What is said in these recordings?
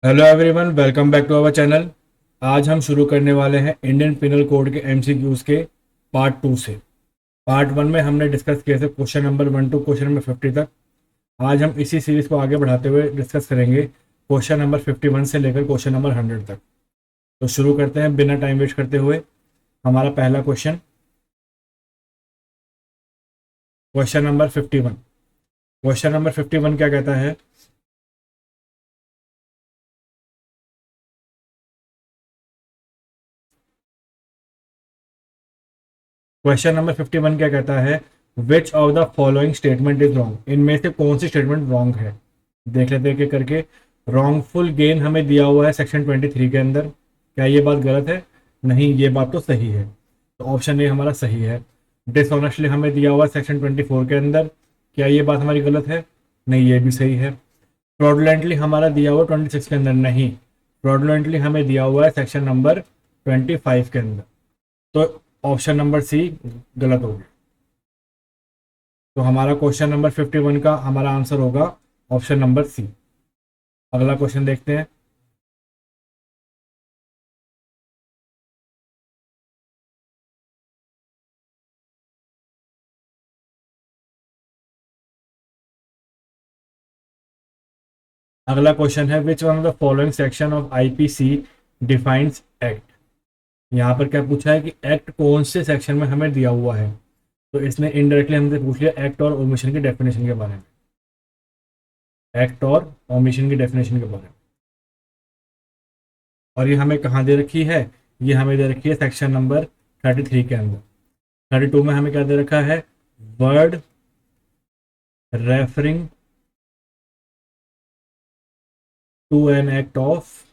Hello everyone, welcome back to our channel. आज हम शुरू करने वाले हैं इंडियन पिनल कोड के एमसीक्यूज के पार्ट 2 से। पार्ट 1 में हमने डिस्कस किए थे question number 1 to question number 50 तक। आज हम इसी सीरीज को आगे बढ़ाते हुए डिस्कस करेंगे क्वेश्चन नंबर 51 से लेकर क्वेश्चन नंबर 100 तक। तो शुरू करते हैं बिना टाइम वेस्ट करते हुए। हमारा पहला question, question number 51। Question number 51 क्या कहता है? क्वेश्चन नंबर 51 क्या कहता है? विच of the following statement is wrong? इनमें से कौन सी स्टेटमेंट रॉन्ग है? देख लेते हैं एक एक करके। रॉन्गफुल गेन हमें दिया हुआ है सेक्शन 23 के अंदर। क्या ये बात गलत है? नहीं, ये बात तो सही है। तो ऑप्शन ए हमारा सही है। डिसऑनेस्टली हमें दिया हुआ है सेक्शन 24 के अंदर। क्या ये बात हमारी गलत है? नहीं, ये भी सही है। फ्रॉडुलेंटली हमारा दिया हुआ 26 के अंदर। नहीं, फ्रॉडुलेंटली हमें दिया हुआ है सेक्शन नंबर 25 के अंदर। तो ऑप्शन नंबर सी गलत हो गया। तो हमारा क्वेश्चन नंबर 51 का हमारा आंसर होगा ऑप्शन नंबर सी। अगला क्वेश्चन देखते हैं। अगला क्वेश्चन है which one of the following section of IPC defines act? यहाँ पर क्या पूछा है कि एक्ट कौन से सेक्शन में हमें दिया हुआ है। तो इसने इनडायरेक्टली हमसे पूछ लिया एक्ट और ओमिशन की डेफिनेशन के बारे में। एक्ट और ओमिशन की डेफिनेशन के बारे में। और ये हमें कहाँ दे रखी है? ये हमें दे रखी है सेक्शन नंबर 33 के अंदर। 32 में हमें क्या दे रखा है? Word referring to an act of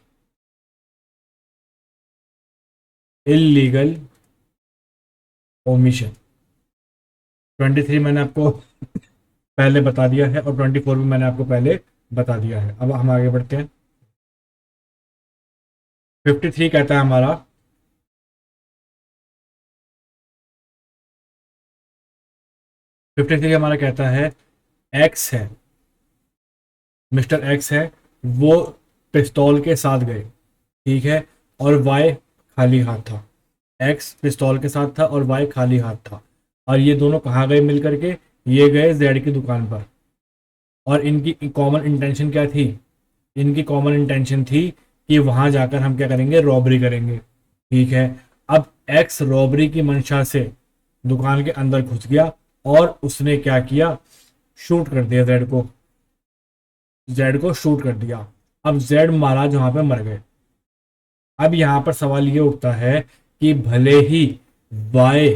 illegal omission. 23 मैंने आपको पहले बता दिया है और 24 भी मैंने आपको पहले बता दिया है। अब हम आगे बढ़ते हैं। 53 कहता है हमारा, 53 हमारा कहता है एक्स है, मिस्टर एक्स है, वो पिस्तौल के साथ गए, ठीक है, और वाई खाली हाथ था। एक्स पिस्तौल के साथ था और वाई खाली हाथ था। और ये दोनों कहाँ गए मिल करके? ये गए जेड की दुकान पर। और इनकी कॉमन इंटेंशन क्या थी? इनकी कॉमन इंटेंशन थी कि वहां जाकर हम क्या करेंगे? रॉबरी करेंगे, ठीक है। अब एक्स रॉबरी की मंशा से दुकान के अंदर घुस गया और उसने क्या किया? शूट कर दिया जेड को। जेड को शूट कर दिया। अब जेड महाराज वहां पे मर गए। अब यहां पर सवाल ये उठता है कि भले ही वाई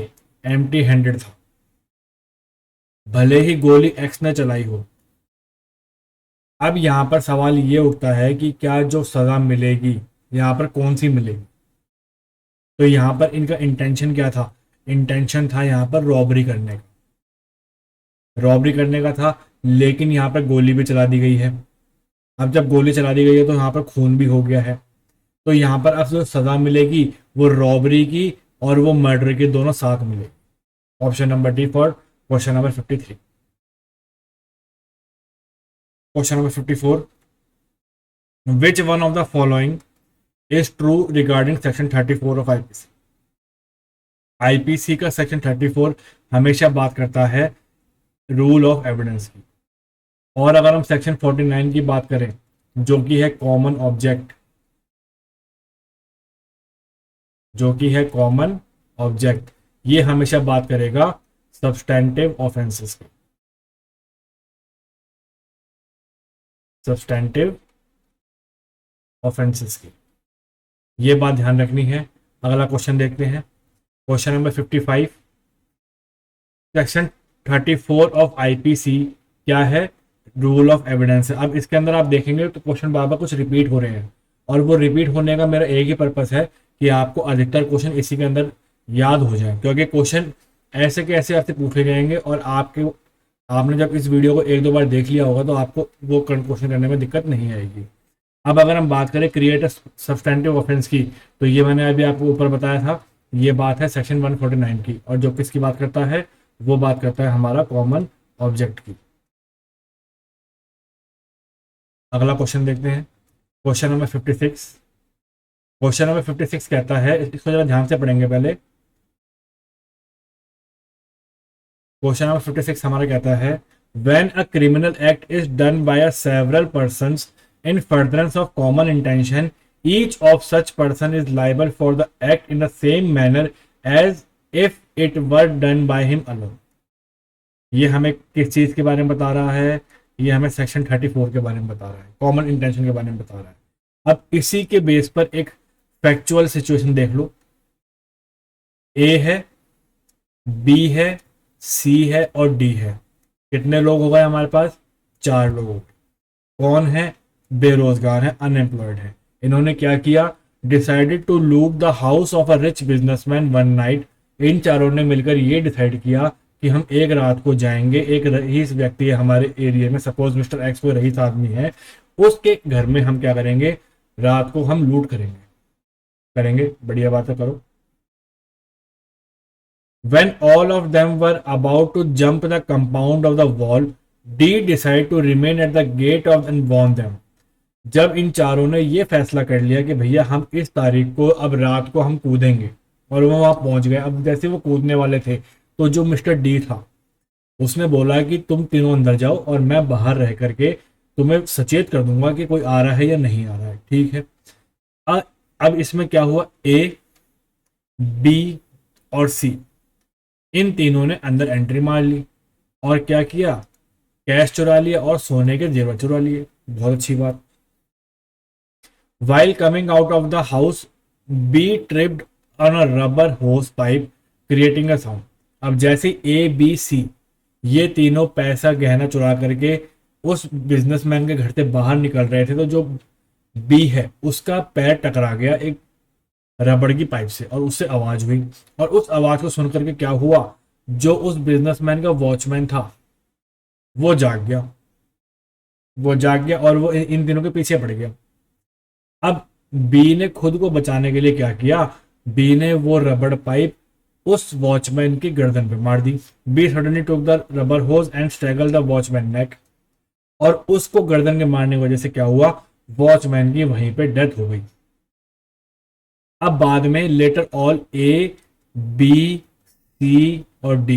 एम्प्टी हैंडेड था, भले ही गोली एक्स ने चलाई हो, अब यहां पर सवाल ये उठता है कि क्या जो सजा मिलेगी यहां पर कौन सी मिलेगी? तो यहां पर इनका इंटेंशन क्या था? इंटेंशन था यहां पर रॉबरी करने का। रॉबरी करने का था, लेकिन यहां पर गोली भी चला दी गई है। अब जब गोली चला दी गई है तो यहाँ पर खून भी हो गया है। तो यहाँ पर अब जो सजा मिलेगी वो रॉबरी की और वो मर्डर की दोनों साथ मिलेगी। Option number D for question number 53। Question number 54, which one of the following is true regarding section 34 of IPC? IPC का सेक्शन 34 हमेशा बात करता है रूल ऑफ एविडेंस की। और अगर हम सेक्शन 49 की बात करें जो कि है कॉमन ऑब्जेक्ट, जो कि है कॉमन ऑब्जेक्ट, ये हमेशा बात करेगा सब्सटैंटिव ऑफेंसेस की। सब्सटैंटिव ऑफेंसेस की, ये बात ध्यान रखनी है। अगला क्वेश्चन देखते हैं। Question number 55, section 34 of IPC क्या है? रूल ऑफ एविडेंस है। अब इसके अंदर आप देखेंगे तो क्वेश्चन बार बार कुछ रिपीट हो रहे हैं, और वो रिपीट होने का मेरा एक ही पर्पस है कि आपको अधिकतर क्वेश्चन इसी के अंदर याद हो जाए, क्योंकि क्वेश्चन ऐसे के ऐसे आपसे पूछे जाएंगे और आपके आपने जब इस वीडियो को एक दो बार देख लिया होगा तो आपको वो क्वेश्चन करने में दिक्कत नहीं आएगी। अब अगर हम बात करें क्रिएट सब्सटैंटिव ऑफेंस की, तो ये मैंने अभी आपको ऊपर बताया था, ये बात है सेक्शन 149 की, और जो किसकी बात करता है? वो बात करता है हमारा कॉमन ऑब्जेक्ट की। अगला क्वेश्चन देखते हैं। Question number 56। क्वेश्चन नंबर 56 कहता है, इसको जरा ध्यान से पढ़ेंगे पहले। क्वेश्चन नंबर 56 हमारा कहता है, when a criminal act is done by a several persons in furtherance of common intention, each of such person is liable for the act in the same manner as if it were done by him alone. ये हमें किस चीज के बारे में बता रहा है? ये हमें सेक्शन 34 के बारे में बता रहा है, कॉमन इंटेंशन के बारे में बता रहा है। अब इसी के बेस पर एक फैक्चुअल सिचुएशन देख लो। ए है, बी है, सी है और डी है। कितने लोग हो गए हमारे पास? 4 लोग हो गए। कौन है? बेरोजगार है, अनएम्प्लॉयड है। इन्होंने क्या किया? Decided to loot the house of a rich businessman one night. इन चारों ने मिलकर ये डिसाइड किया कि हम एक रात को जाएंगे, एक रईस व्यक्ति है हमारे एरिया में, सपोज मिस्टर एक्स कोई रईस आदमी है, उसके घर में हम क्या करेंगे? रात को हम लूट करेंगे। करेंगे, बढ़िया बात है, करो। When all of them were about to jump the compound of the wall, D decided to remain at the gate of and warn them. जब इन चारों ने ये फैसला कर लिया कि भैया हम इस तारीख को अब रात को हम कूदेंगे, और वो वहां पहुंच गए। अब जैसे वो कूदने वाले थे तो जो मिस्टर डी था उसने बोला कि तुम तीनों अंदर जाओ और मैं बाहर रह करके तुम्हें सचेत कर दूंगा कि कोई आ रहा है या नहीं आ रहा है, ठीक है। अब इसमें क्या हुआ? ए, बी और सी, इन तीनों ने अंदर एंट्री मार ली और क्या किया? कैश चुरा लिया और सोने के जेवर चुरा लिए। बहुत अच्छी बात। While coming out of the house, B tripped on a rubber hose pipe creating a sound. अब जैसे ए, बी, सी ये तीनों पैसा गहना चुरा करके उस बिजनेसमैन के घर से बाहर निकल रहे थे, तो जो बी है उसका पैर टकरा गया एक रबड़ की पाइप से और उससे आवाज हुई। और उस आवाज को सुन करके क्या हुआ? जो उस बिजनेसमैन का वॉचमैन था वो जाग गया। और वो इन दिनों के पीछे पड़ गया। अब बी ने खुद को बचाने के लिए क्या किया? बी ने वो रबड़ पाइप उस वॉचमैन की गर्दन पे मार दी। B suddenly took the rubber hose and strangle the watchman neck. और उसको गर्दन के मारने की वजह से क्या हुआ? वॉचमैन की वहीं पे डेथ हो गई। अब बाद में लेटर ऑल ए, बी, सी और डी,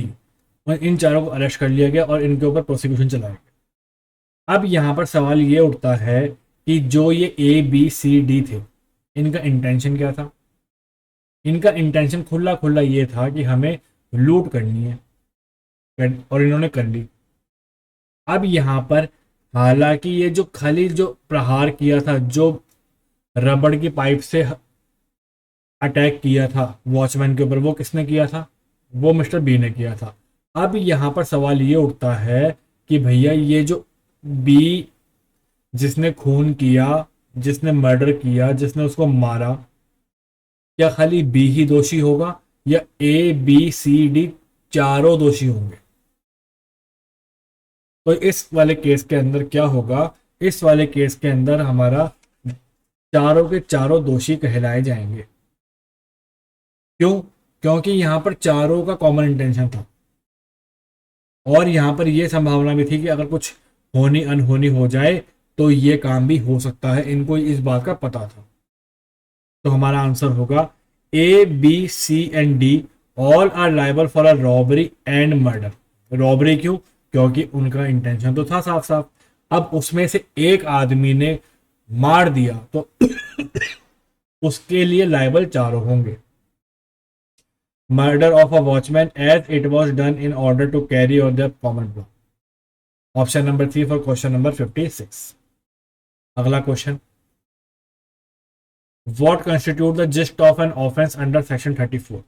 इन चारों को अरेस्ट कर लिया गया और इनके ऊपर प्रोसिक्यूशन चलाया गया। अब यहां पर सवाल ये उठता है कि जो ये ए, बी, सी, डी थे, इनका इंटेंशन क्या था? इनका इंटेंशन खुला खुला ये था कि हमें लूट करनी है, और इन्होंने कर ली। अब यहां पर हालांकि ये जो खाली जो प्रहार किया था, जो रबड़ की पाइप से अटैक किया था वॉचमैन के ऊपर, वो किसने किया था? वो मिस्टर बी ने किया था। अब यहां पर सवाल ये उठता है कि भैया ये जो बी, जिसने खून किया, जिसने मर्डर किया, जिसने उसको मारा, क्या खाली बी ही दोषी होगा या ए, बी, सी, डी चारों दोषी होंगे? तो इस वाले केस के अंदर क्या होगा? इस वाले केस के अंदर हमारा चारों के चारों दोषी कहलाए जाएंगे। क्यों? क्योंकि यहां पर चारों का कॉमन इंटेंशन था और यहां पर यह संभावना भी थी कि अगर कुछ होनी अनहोनी हो जाए तो ये काम भी हो सकता है। इनको इस बात का पता था। तो हमारा आंसर होगा A, B, C and D all are liable for a robbery and murder. Robbery क्यों? क्योंकि उनका इंटेंशन तो था साफ साफ। अब उसमें से एक आदमी ने मार दिया तो उसके लिए लायबल चारों होंगे। Murder of a watchman as it was done in order to carry on the common plot. Option number 3 for question number 56। अगला question, what constitute the gist of an offence under section 34?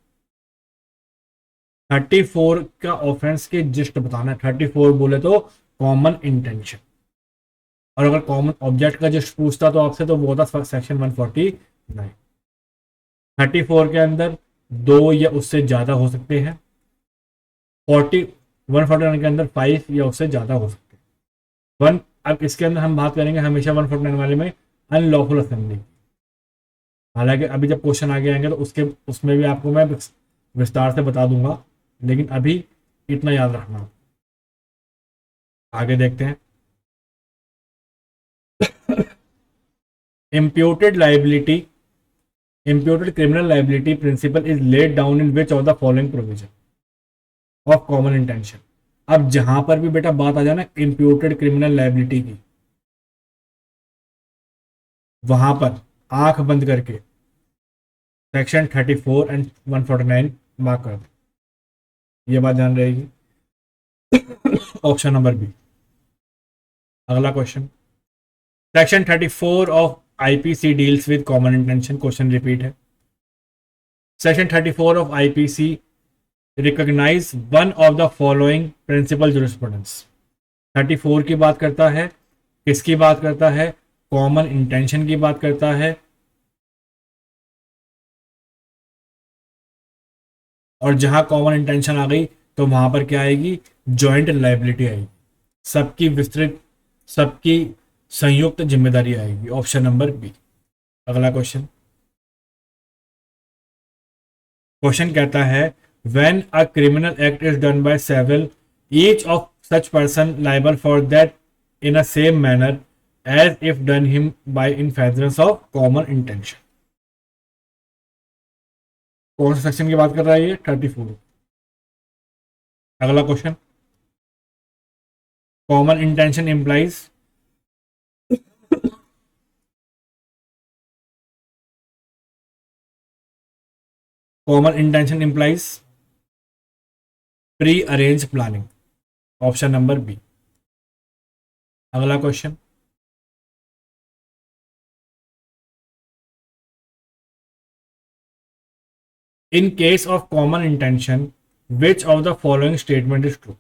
34 का offence के gist बताना है। 34 बोले तो common intention, और अगर common object का जिस्ट पूछता तो आपसे तो वो था सेक्शन 149। 34 के अंदर दो या उससे ज्यादा हो सकते हैं। 149 के अंदर 5 या उससे ज्यादा हो सकते हैं। अब इसके अंदर हम बात करेंगे हमेशा 149 वाले में अनलॉफुल असेंबली। हालांकि अभी जब क्वेश्चन आगे आएंगे तो उसमें भी आपको मैं विस्तार से बता दूंगा, लेकिन अभी इतना याद रखना। आगे देखते हैं। imputed liability imputed criminal liability principle is laid down in which of the following provision of common intention। अब जहां पर भी बेटा बात आ जाए ना imputed criminal liability की, वहां पर आंख बंद करके सेक्शन 34 एंड 149 मार्क कर दो, ये बात ध्यान रहेगी। Option number B. अगला question, section 34 of IPC deals with common intention. Question repeat है। Section 34 of IPC recognize one of the following principal jurisprudence. 34 की बात करता है, किसकी बात करता है? कॉमन इंटेंशन की बात करता है। और जहां कॉमन इंटेंशन आ गई तो वहां पर क्या आएगी? जॉइंट लायबिलिटी आएगी, सबकी विस्तृत, सबकी संयुक्त जिम्मेदारी आएगी। Option number B. अगला क्वेश्चन, क्वेश्चन कहता है when a criminal act is done by several each of such person liable for that in a same manner as if done him by in furtherance of common intention. कौन सा section की बात कर रहा है ये? 34। अगला question, common intention implies pre arrange planning. Option number B. अगला question, in case of common intention which of the following statement is true.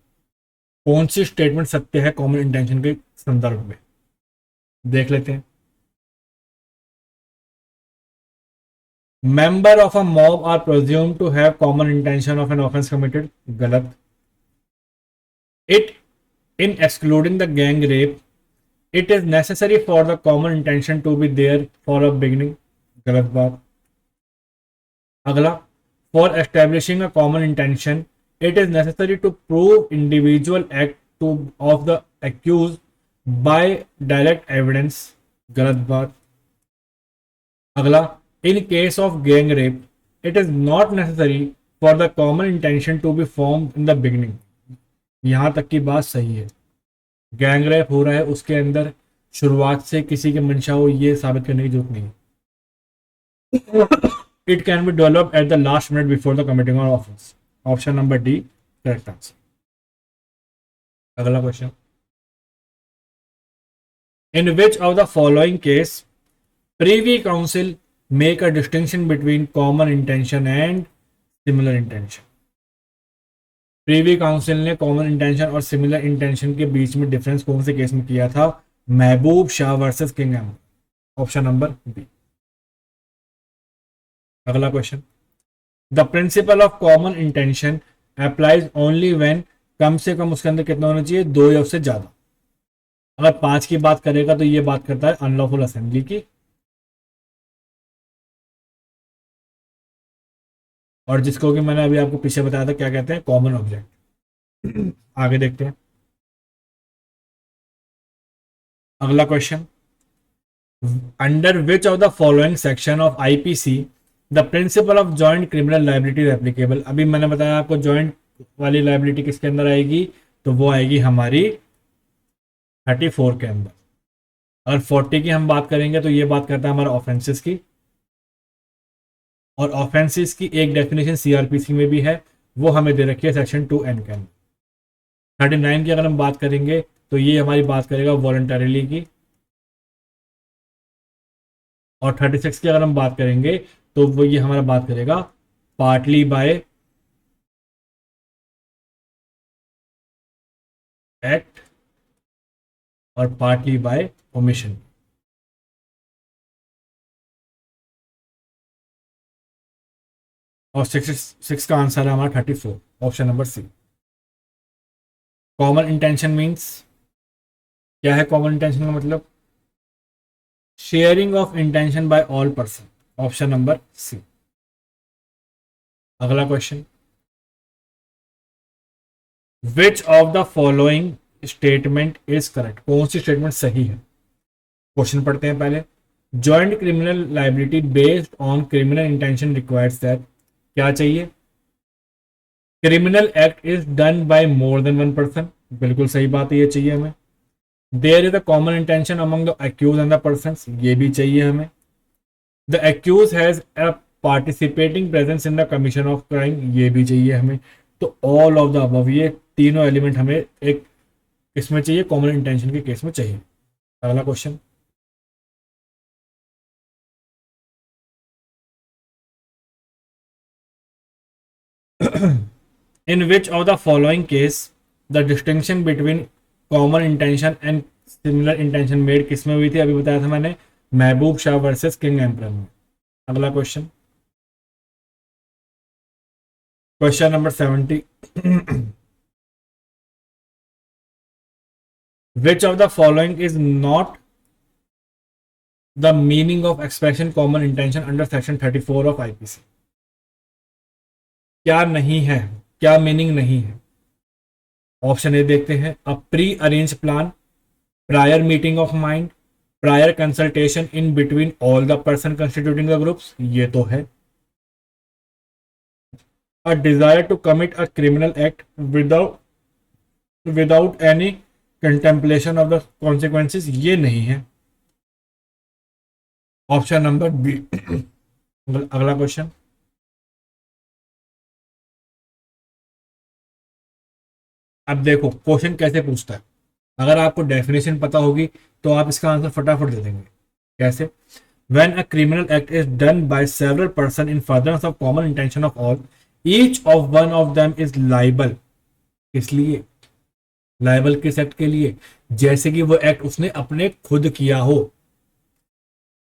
कौन सी स्टेटमेंट सत्य है कॉमन इंटेंशन के संदर्भ में? देख लेते हैं। Member of a mob are presumed to have common intention of an offence committed. गलत। It in excluding the gang rape it is necessary for the common intention to be there for a beginning. गलत बात। अगला, for establishing a common intention it is necessary to prove individual act of the accused by direct evidence। गलत बात। अगला, in case of gang rape it is not necessary for the common intention to be formed in the beginning। यहां तक की बात सही है। Gang rape हो रहा है, उसके अंदर शुरुआत से किसी की मंशा हो, ये साबित करने की जरूरत नहीं है। It can be developed at the last minute before the committing of offense। Option number D, correct answer। अगला question, in which of the following case Privy Council make a distinction between common intention and similar intention। Privi council ने common intention और similar intention के बीच में difference कौन से case में किया था? Mahboob Shah versus King Ahmed. Option number B. अगला question, the principle of common intention applies only when, कम से कम उसके अंदर कितना होना चाहिए? 2 या उससे ज्यादा। अगर 5 की बात करेगा तो ये बात करता है अनलॉफुल असेंबली की, और जिसको कि मैंने अभी आपको पीछे बताया था क्या कहते हैं? Common object. आगे देखते हैं। अगला question, under which of the following section of IPC the principle of joint criminal liability applicable. अभी मैंने बताया आपको जॉइंट वाली लायबिलिटी किसके अंदर आएगी, तो वो आएगी हमारी 34 के अंदर। अगर 40 की हम बात करेंगे तो ये बात करता है हमारा ऑफेंसेस की, और ऑफेंसेस की एक डेफिनेशन सीआरपीसी में भी है, वो हमें दे रखी है सेक्शन 2N के अंदर। 39 की अगर हम बात करेंगे तो ये हमारी बात करेगा वॉलंटरीली की, और 36 की अगर हम बात करेंगे तो वो ये हमारा बात करेगा पार्टली बाय एक्ट और पार्टली बाय ओमिशन। और 66 का आंसर है हमारा 34, option number C. Common intention means क्या है? कॉमन इंटेंशन का मतलब sharing of intention by all person. Option number C. अगला question, which of the following statement is correct. कौन सी स्टेटमेंट सही है? क्वेश्चन पढ़ते हैं पहले। Joint criminal liability based on criminal intention requires that, क्या चाहिए? Criminal act is done by more than one person, बिल्कुल सही बात है, ये चाहिए हमें। There is a common intention among the accuse and the person, ये भी चाहिए हमें। The accuse has a participating presence in the commission of crime, ये भी चाहिए हमें। तो ऑल ऑफ द अबव, ये तीनों एलिमेंट हमें एक इसमें चाहिए, कॉमन इंटेंशन के केस में चाहिए। अगला question, in which of the following case the distinction between common intention and similar intention made, किसमें हुई थी? अभी बताया था मैंने, महबूब शाह वर्सेस किंग एम्परर में। अगला question, question number 70, which of the following is not the meaning of expression common intention under section 34 of IPC? क्या नहीं है, क्या मीनिंग नहीं है? ऑप्शन ए देखते हैं, a pre arrange plan, prior meeting of mind, prior consultation in between all the person constituting the groups, ये तो है। A desire to commit a criminal act without any contemplation of the consequences, ये नहीं है। Option number B. अगला question, अब देखो question कैसे पूछता है, अगर आपको डेफिनेशन पता होगी तो आप इसका आंसर फटाफट दे देंगे। कैसे? When a criminal act is done by several person in furtherance of common intention of all, each of one of them is liable, इसलिए लाइबल किस एक्ट के लिए? जैसे कि वो एक्ट उसने अपने खुद किया हो,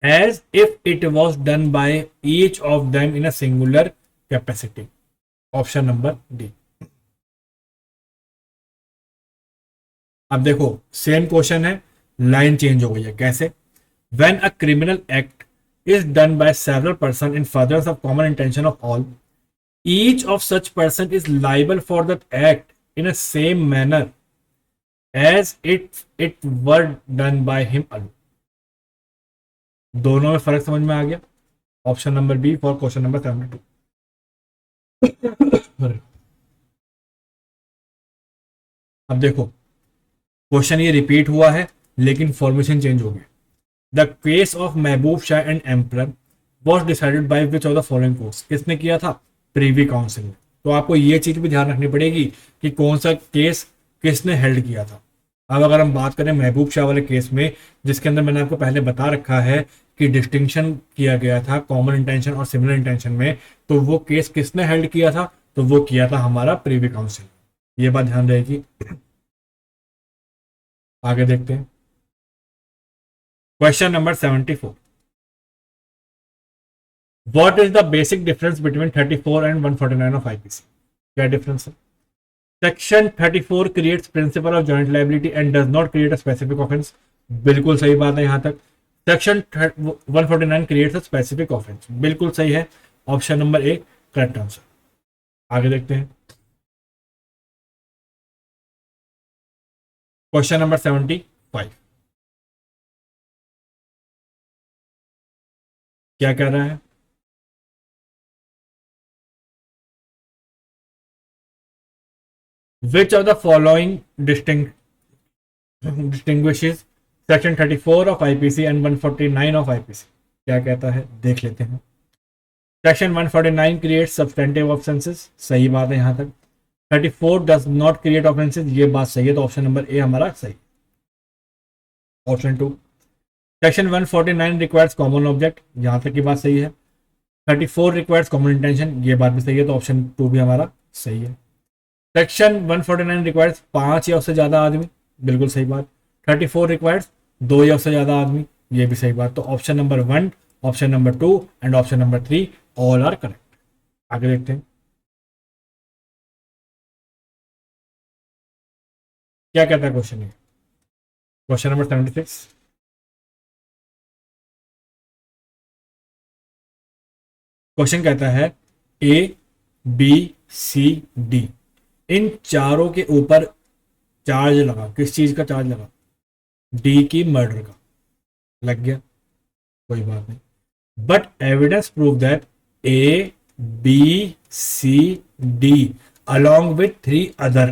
as if it was done by each of them in a singular capacity. Option number D. अब देखो सेम क्वेश्चन है, लाइन चेंज हो गई है। कैसे? When a criminal act is done by several person in furtherance of common intention of all, each of such person is liable for that act in a same manner as it were done by him alone. दोनों में फर्क समझ में आ गया? Option number B for question number 72। अब देखो question ये रिपीट हुआ है लेकिन फॉर्मेशन चेंज हो गया। The case of Mehboob Shah and emperor was decided by which of the following courts, किसने किया था? प्रीवी काउंसिल ने। तो आपको ये चीज भी ध्यान रखनी पड़ेगी कि कौन सा केस किसने हेल्ड किया था। अब अगर हम बात करें महबूब शाह वाले केस में, जिसके अंदर मैंने आपको पहले बता रखा है कि डिस्टिंक्शन किया गया था कॉमन इंटेंशन और सिमिलर इंटेंशन में, तो वो केस किसने हेल्ड किया था? तो वो किया था हमारा प्रीवी काउंसिल। ये बात ध्यान रहेगी। आगे देखते हैं, question number 74, what is the basic difference between 34 and 149 of IPC? क्या डिफरेंस है? Section 34 creates principle of joint liability and does not create a specific offence, बिल्कुल सही बात है यहां तक। Section 149 creates a specific offence, बिल्कुल सही है। Option number A correct answer. आगे देखते हैं, क्वेश्चन नंबर 75, क्या कह रहा है? विच of the following distinguishes section 34 of IPC and 149 of IPC? क्या कहता है देख लेते हैं। सेक्शन 149 क्रिएट सब्सटेंटिव ऑफेंसेस, सही बात है यहां तक। 34 डज नॉट क्रिएट ऑफेंसेस, ये बात सही है, तो ऑप्शन नंबर ए हमारा सही। Option two, section 149 requires common object, यहां तक की बात सही है। 34 रिक्वायर्स कॉमन इंटेंशन, ये बात भी सही है, तो ऑप्शन टू भी हमारा सही है। सेक्शन 149 रिक्वायर्स 5 या उससे ज्यादा आदमी, बिल्कुल सही बात। 34 रिक्वायर्स 2 या उससे ज्यादा आदमी, ये भी सही बात। तो option number 1, option number 2 and option number 3 all are correct. आगे देखते हैं, क्या कहता है क्वेश्चन ये। क्वेश्चन नंबर 76, क्वेश्चन कहता है ए बी सी डी, इन चारों के ऊपर चार्ज लगा, किस चीज का चार्ज लगा? डी की मर्डर का लग गया। कोई बात नहीं, but evidence prove that A B C D along with 3 other,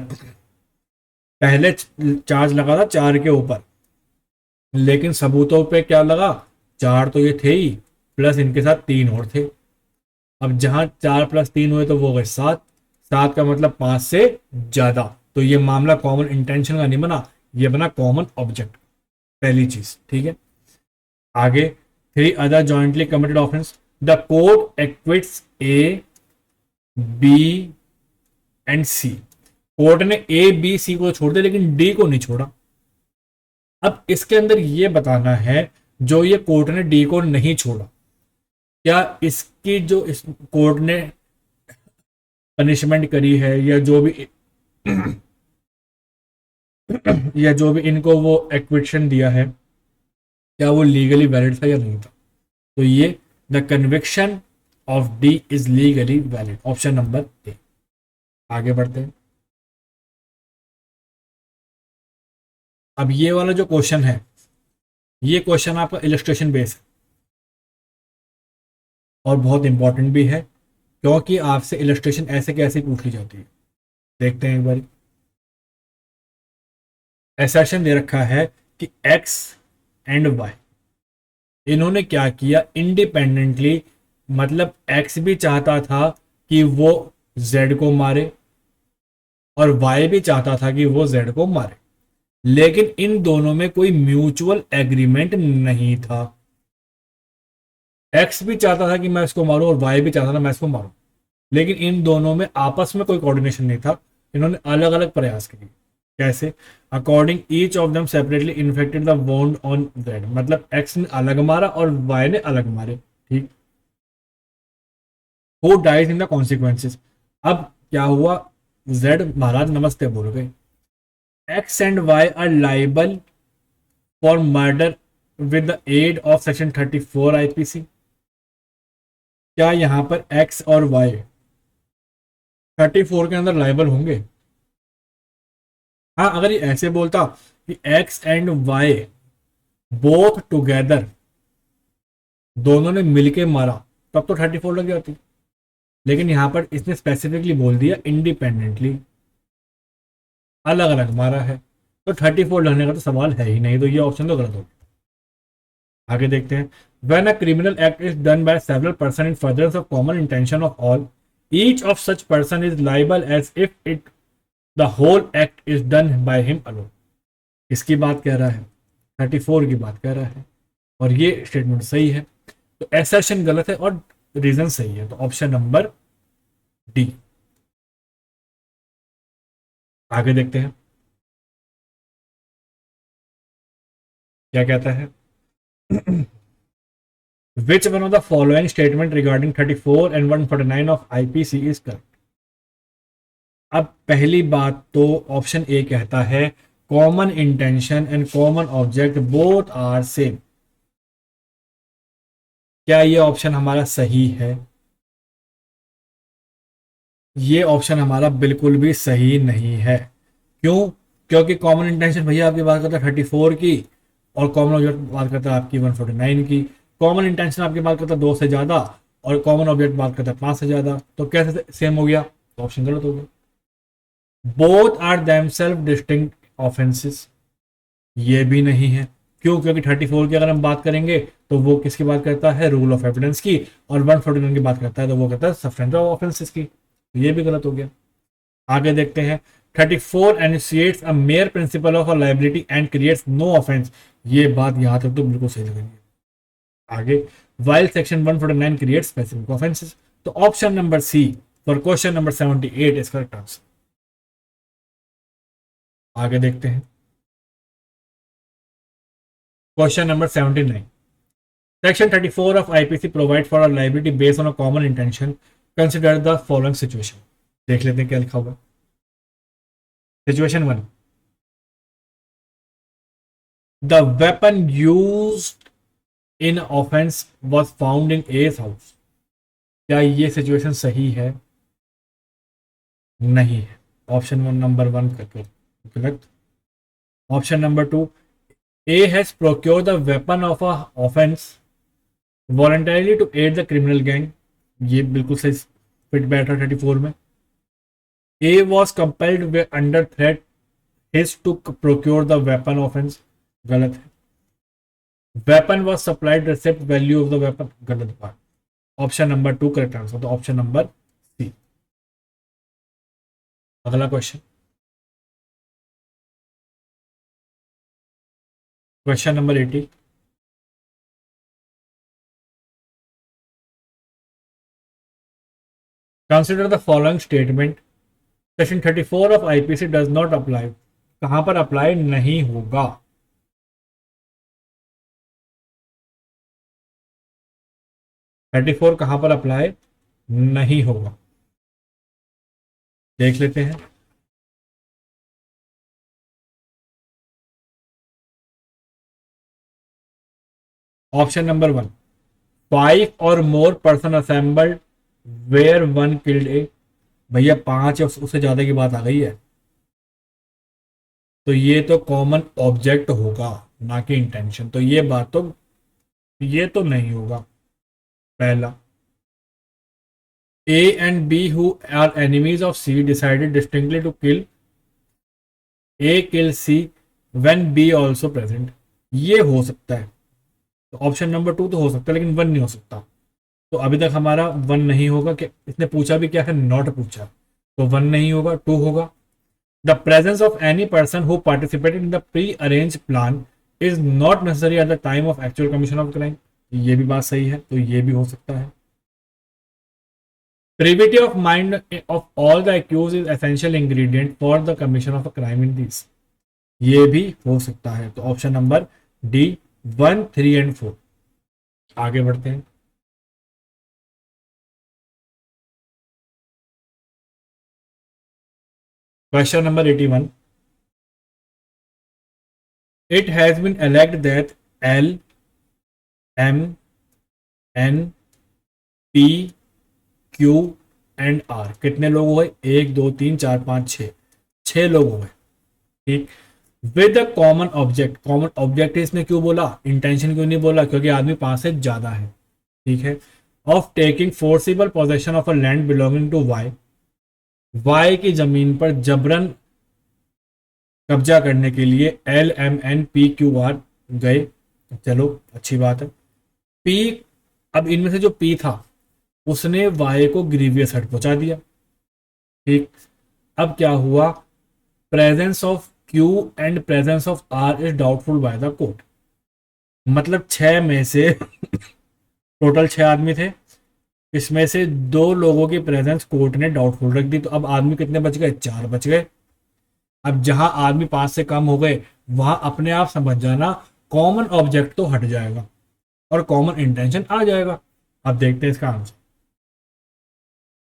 पहले चार्ज लगा था 4 के ऊपर, लेकिन सबूतों पे क्या लगा, 4 तो ये थे ही, प्लस इनके साथ 3 और थे। अब जहां 4 + 3 हुए तो वो गए 7, 7 का मतलब 5 से ज्यादा, तो ये मामला कॉमन इंटेंशन का नहीं बना, ये बना कॉमन ऑब्जेक्ट, पहली चीज। ठीक है, आगे 3 other jointly committed offence, the court acquits A B and C, court ने ए बी सी को छोड़ दिया लेकिन डी को नहीं छोड़ा। अब इसके अंदर ये बताना है जो ये कोर्ट ने डी को नहीं छोड़ा, क्या इसकी जो इस कोर्ट ने पनिशमेंट करी है या जो भी या जो भी इनको वो एक्विशन दिया है, क्या वो लीगली वैलिड था या नहीं था। तो ये the conviction of D is legally valid, option number ए। आगे बढ़ते हैं। अब ये वाला जो क्वेश्चन है, ये क्वेश्चन आपका इलस्ट्रेशन बेस है और बहुत इंपॉर्टेंट भी है, क्योंकि आपसे इलस्ट्रेशन ऐसे कैसे पूछ ली जाती है। देखते हैं एक बार। एसर्शन दे रखा है कि एक्स एंड वाई, इन्होंने क्या किया, इंडिपेंडेंटली, मतलब एक्स भी चाहता था कि वो जेड को मारे और वाई भी चाहता था कि वो जेड को मारे, लेकिन इन दोनों में कोई म्यूचुअल एग्रीमेंट नहीं था। एक्स भी चाहता था कि मैं इसको मारूं और वाई भी चाहता था मैं इसको मारूं, लेकिन इन दोनों में आपस में कोई कोऑर्डिनेशन नहीं था। इन्होंने अलग अलग प्रयास किए। कैसे? According each of them separately infected the wound on Z, मतलब एक्स ने अलग मारा और वाई ने अलग मारे। ठीक, who dies in the consequences. अब क्या हुआ, जेड महाराज नमस्ते बोल गए, X and Y are liable for murder with the aid of section 34 IPC. क्या यहां पर एक्स और वाई 34 के अंदर लाइबल होंगे? हाँ, अगर ये ऐसे बोलता कि X and Y both together, दोनों ने मिलके मारा, तब तो 34 लग जाती, लेकिन यहां पर इसने स्पेसिफिकली बोल दिया इंडिपेंडेंटली, अलग अलग मारा है, तो 34 लगने का तो सवाल है ही नहीं, तो ये ऑप्शन तो गलत हो गया। आगे देखते हैं। When a criminal act is done by several person in furtherance of common intention of all, each of such person is liable as if it the whole act is done by him alone. इसकी बात कह रहा है, 34 की बात कह रहा है, और ये स्टेटमेंट सही है, तो एसर्शन गलत है और रीजन सही है, तो ऑप्शन नंबर डी। आगे देखते हैं क्या कहता है। Which one of the following statement regarding 34 and 149 of IPC is correct. अब पहली बात तो ऑप्शन ए कहता है common intention and common object both are same. क्या ये ऑप्शन हमारा सही है? ये ऑप्शन हमारा बिल्कुल भी सही नहीं है। क्यों? क्योंकि कॉमन इंटेंशन भैया आपकी बात करता है 34 की, और कॉमन ऑब्जेक्ट बात करता है आपकी 149 की। कॉमन इंटेंशन आपकी बात करता है 2 से ज्यादा, और कॉमन ऑब्जेक्ट बात करता है 5 से ज्यादा, तो कैसे सेम हो गया? तो ऑप्शन गलत हो गया। Both are themselves distinct offences, ये भी नहीं है। क्यों? क्योंकि 34 की अगर हम बात करेंगे तो वो किसकी बात करता है? रूल ऑफ एविडेंस की, और 149 की बात करता है तो वो कहता है सब्सटेंस ऑफ ऑफेंसेस की, तो ये भी गलत हो गया। आगे देखते हैं। 34 initiates a mere principle of a liability and creates no offence, ये बात यहां तक तो बिल्कुल सही लगेगी। आगे, while section 149 creates specific offences, तो option number C for question number 78 is correct answer. आगे देखते हैं question number 79। Section 34 of IPC provide for a liability based on a common intention, consider the following situation. देख लेते हैं क्या लिखा होगा। Situation 1, the weapon used in offence was found in S house. क्या ये सिचुएशन सही है? नहीं है, ऑप्शन नंबर 1 गलत। Option number 2, A has procured the weapon of a offence voluntarily to aid the criminal gang, ये बिल्कुल सही फिट बैठ रहा 34 में। A was compelled under threat his to procure the weapon offence, गलत है। Weapon was supplied receipt value of the weapon, गलत बात। ऑप्शन नंबर 2 करेक्ट आंसर, तो ऑप्शन नंबर सी। अगला question, question number 80। Consider the following statement, section 34 of IPC does not apply, कहां पर apply नहीं होगा? 34 कहां पर अप्लाई नहीं होगा, देख लेते हैं। ऑप्शन नंबर 1, 5 और more person assembled where one killed A, भैया 5 या उससे ज्यादा की बात आ गई है, तो ये तो कॉमन ऑब्जेक्ट होगा, ना कि इंटेंशन, तो ये बात तो, ये तो नहीं होगा। पहला, A and B who are enemies of C decided distinctly to kill A kill C when B also present, ये हो सकता है। तो ऑप्शन नंबर 2 तो हो सकता है, लेकिन 1 नहीं हो सकता। तो अभी तक हमारा 1 नहीं होगा, कि इसने पूछा भी क्या है, नॉट पूछा, तो 1 नहीं होगा, 2 होगा। The presence of any person who participated in the pre arrange plan is not necessary at the time of actual commission of crime, ये भी बात सही है, तो ये भी हो सकता है। Privity of mind of all the accuse is essential ingredient for the commission of a crime in this, ये भी हो सकता है। तो ऑप्शन नंबर डी, 1, 3 एंड 4। आगे बढ़ते हैं। Question number 81, it has been alleged that L M N P Q and R, कितने लोग हुए? 1 2 3 4 5 6, 6 लोग हुए, ठीक। With a common object, common object इसने क्यों बोला, इंटेंशन क्यों नहीं बोला? क्योंकि आदमी 5 से ज्यादा है, ठीक है। Of taking forcible possession of a land belonging to Y, Y की जमीन पर जबरन कब्जा करने के लिए L M N P Q R गए, चलो अच्छी बात है। पी, अब इनमें से जो पी था उसने वाई को ग्रीवियस हर्ट पहुंचा दिया, ठीक। अब क्या हुआ, presence of Q and presence of R is doubtful by the court, मतलब 6 में से टोटल 6 आदमी थे, इसमें से 2 लोगों की प्रेजेंस कोर्ट ने डाउटफुल रख दी, तो अब आदमी कितने बच गए? 4 बच गए। अब जहां आदमी 5 से कम हो गए, वहां अपने आप समझ जाना कॉमन ऑब्जेक्ट तो हट जाएगा और कॉमन इंटेंशन आ जाएगा। अब देखते हैं इसका answer.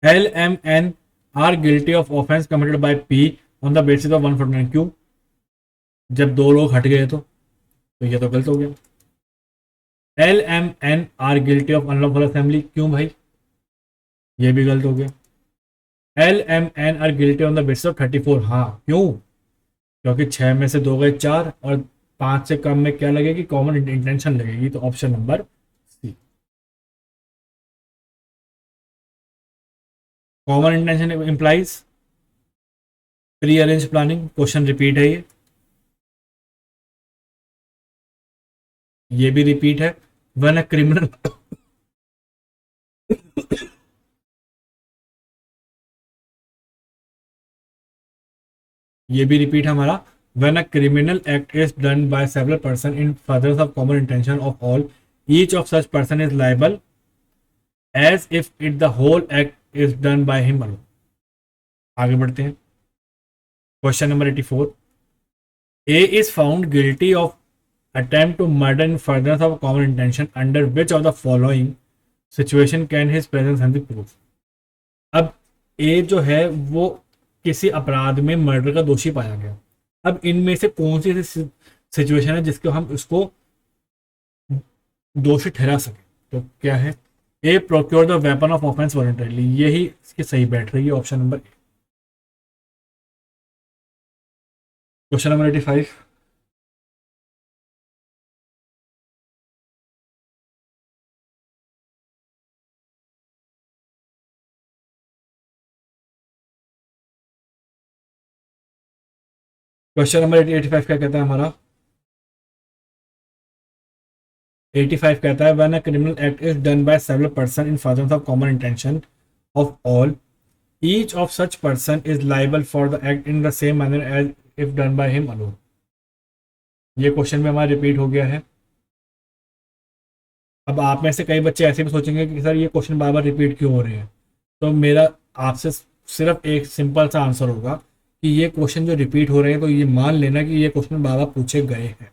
L M N R guilty of offence committed by P on the basis of 149, क्यों? जब 2 लोग हट गए तो ये तो गलत हो गया। L M N R guilty of unlawful assembly, क्यों भाई? ये भी गलत हो गया। L M N R guilty on the basis of 34, हाँ क्यों? क्योंकि 6 में से 2 गए 4, और 5 से कम में क्या लगेगी? कॉमन इंटेंशन लगेगी, तो option number C. Common intention implies pre arrange planning, question repeat है ये भी रिपीट है। वन अ क्रिमिनल ये भी रिपीट है हमारा। When a criminal act is done by several person in furtherance of common intention of all, each of such person is liable as if it the whole act is done by him alone. आगे बढ़ते हैं। Question number 84, A is found guilty of attempt to murder in furtherance of common intention under which of the following situation can his presence and the proof। अब ए जो है वो किसी अपराध में मर्डर का दोषी पाया गया, अब इनमें से कौन सी ऐसी सिचुएशन है जिसको हम इसको दोषी ठहरा सके? तो क्या है? A procure the weapon of offence voluntarily, यही इसकी सही बैठ रही है, option number A. Question number 85, question number 85 क्या कहता है हमारा? 85 कहता है when a criminal act is done by several person in furtherance of common intention of all, each of such person is liable for the act in the same manner as if done by him alone. ये question में हमारा repeat हो गया है। अब आप में से कई बच्चे ऐसे भी सोचेंगे कि सर ये क्वेश्चन बार बार रिपीट क्यों हो रहे हैं। तो मेरा आपसे सिर्फ एक सिंपल सा आंसर होगा कि ये क्वेश्चन जो रिपीट हो रहे हैं तो ये मान लेना कि ये क्वेश्चन बार बार पूछे गए हैं।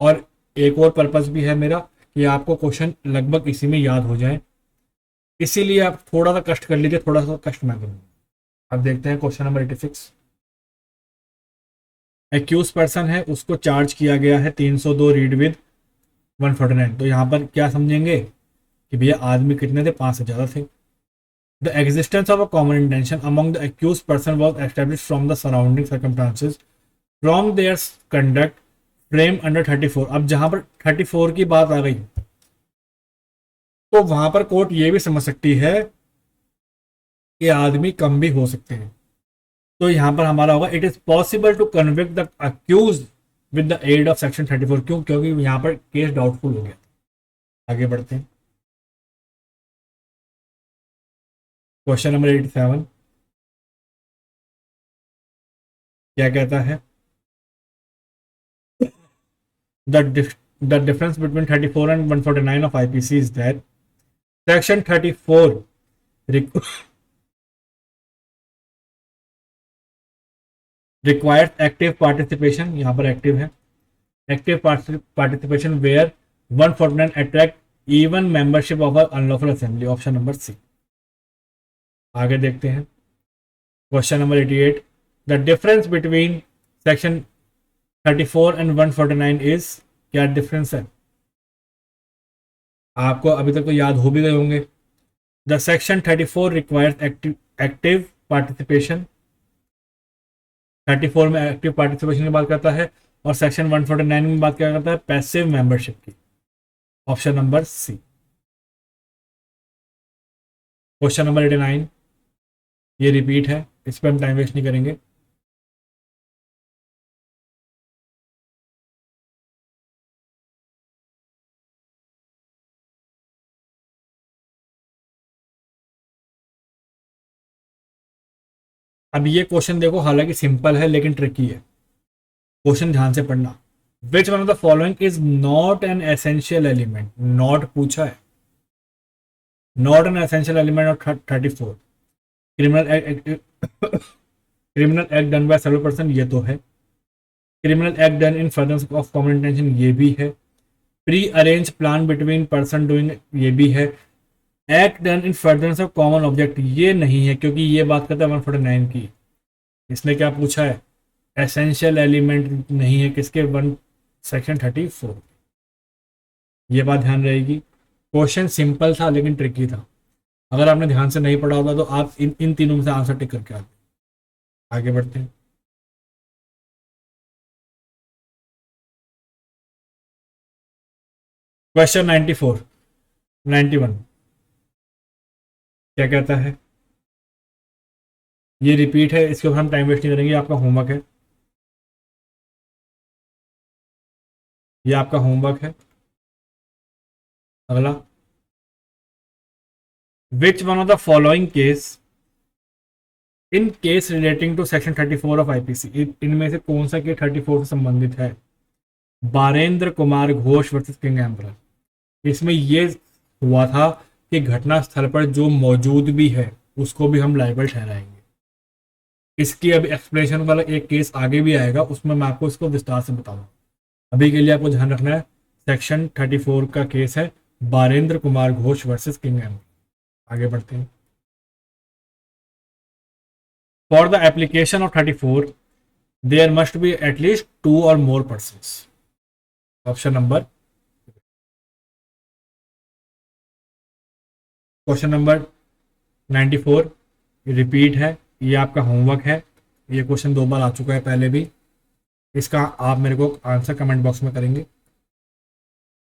और एक और पर्पस भी है मेरा कि आपको क्वेश्चन लगभग इसी में याद हो जाए, इसीलिए आप थोड़ा सा कष्ट कर लीजिए, थोड़ा सा कष्ट मैं करूँगा। अब देखते हैं क्वेश्चन नंबर 86। एक्यूज पर्सन है, उसको चार्ज किया गया है 302 रीड विद 149। तो यहाँ पर क्या समझेंगे कि भैया आदमी कितने थे, 5 से ज़्यादा थे। The existence of a common intention among the accuse person was establish from the surrounding circumstances from their conduct frame under 34। अब जहां पर 34 की बात आ गई तो वहां पर कोर्ट ये भी समझ सकती है कि आदमी कम भी हो सकते हैं। तो यहां पर हमारा होगा it is possible to convict the accuse with the aid of section 34। क्यों? क्योंकि यहां पर केस डाउटफुल हो गया। आगे बढ़ते हैं। क्वेश्चन नंबर 87 क्या कहता है? The difference between 34 and 149 of IPC is that section 34 requires active participation, यहाँ पर active है, active participation where 149 attract even membership of an unlawful assembly, option number C. आगे देखते हैं question number 88। The difference between section 34 and 149 is, क्या difference है? आपको अभी तक तो याद हो भी गए होंगे। The section 34 requires active participation, 34 में एक्टिव पार्टिसिपेशन की बात करता है और सेक्शन 149 में बात क्या करता है? पैसिव मेंबरशिप की, option number C. Question number 89 ये रिपीट है, इस पर हम टाइम वेस्ट नहीं करेंगे। अब ये क्वेश्चन देखो, हालांकि सिंपल है लेकिन ट्रिकी है। क्वेश्चन ध्यान से पढ़ना। विच one of the following is not an essential element, not पूछा है, not an essential element of 34। Criminal act criminal act done by several person, ये तो है। Criminal act done in furtherance of common intention, ये भी है। Pre arrange plan between person doing, ये भी है। Act done in furtherance of common object, ये नहीं है क्योंकि ये बात करता है 149 की। इसने क्या पूछा है? एसेंशियल एलिमेंट नहीं है किसके, वन सेक्शन 34। ये बात ध्यान रहेगी। क्वेश्चन सिंपल था लेकिन ट्रिकी था। अगर आपने ध्यान से नहीं पढ़ा होगा तो आप इन तीनों में से आंसर टिक करके आते। आगे बढ़ते हैं। क्वेश्चन 94 91 क्या कहता है? ये रिपीट है, इसके ऊपर हम टाइम वेस्ट नहीं करेंगे, आपका होमवर्क है, ये आपका होमवर्क है। अगला, which one of the following case in case relating to section 34 of IPC, इनमें से कौन सा केस 34 से संबंधित है? Barendra Kumar Ghosh versus king emperor. इसमें यह हुआ था कि घटना स्थल पर जो मौजूद भी है उसको भी हम लायबल ठहराएंगे। इसकी अभी एक्सप्लेनेशन वाला एक केस आगे भी आएगा, उसमें मैं आपको इसको विस्तार से बताऊंगा। अभी के लिए आपको ध्यान रखना है सेक्शन 34 का केस है Barendra Kumar Ghosh versus king emperor. आगे बढ़ते हैं। For the application of 34 there must be at least 2 और more persons, option number. Question number 94 repeat है, ये आपका होमवर्क है। ये क्वेश्चन 2 बार आ चुका है पहले भी। इसका आप मेरे को आंसर कमेंट बॉक्स में करेंगे।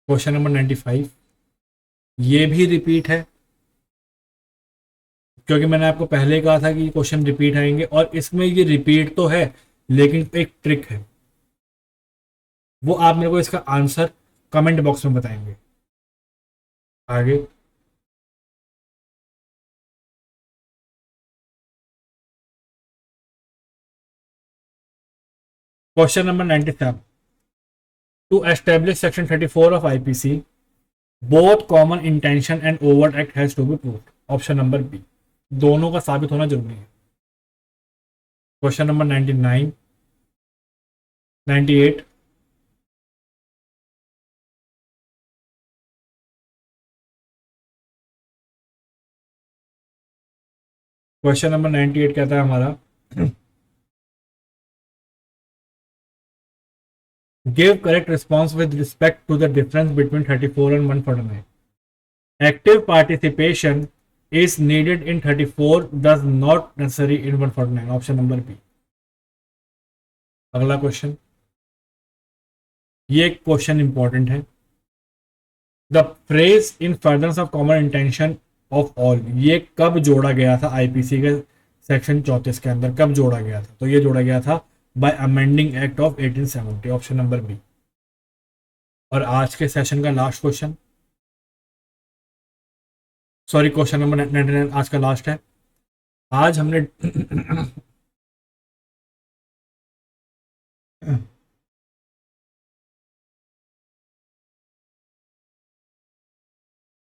क्वेश्चन नंबर 95 ये भी रिपीट है, क्योंकि मैंने आपको पहले कहा था कि क्वेश्चन रिपीट आएंगे और इसमें ये रिपीट तो है लेकिन एक ट्रिक है, वो आप मेरे को इसका आंसर कमेंट बॉक्स में बताएंगे। आगे question number 97, to establish section 34 of IPC both common intention and overt act has to be proved. Option number B, दोनों का साबित होना जरूरी है। क्वेश्चन नंबर 99, 98, क्वेश्चन नंबर 98 कहता है हमारा, give correct response with respect to the difference between 34 and 149। Active participation is needed in 34 does not necessary in 149। Option number B. अगला क्वेश्चन, ये क्वेश्चन इंपॉर्टेंट है। The phrase in furtherance of common intention of all, ये कब जोड़ा गया था IPC के section 34 के अंदर, कब जोड़ा गया था? तो ये जोड़ा गया था by amending act of 1870। Option number B. और आज के सेशन का last question, sorry question number 99 आज का लास्ट है। आज हमने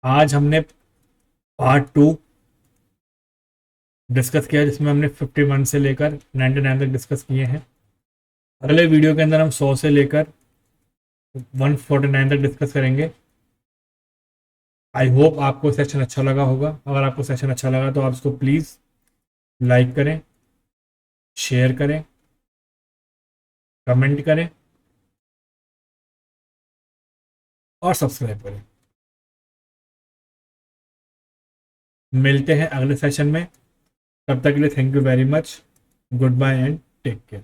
आज हमने पार्ट 2 डिस्कस किया, जिसमें हमने 51 से लेकर 99 तक डिस्कस किए हैं। अगले वीडियो के अंदर हम 100 से लेकर 149 तक डिस्कस करेंगे। आई होप आपको सेशन अच्छा लगा होगा। अगर आपको सेशन अच्छा लगा तो आप इसको प्लीज़ लाइक करें, शेयर करें, कमेंट करें और सब्सक्राइब करें। मिलते हैं अगले सेशन में, तब तक के लिए thank you very much. Goodbye and take care.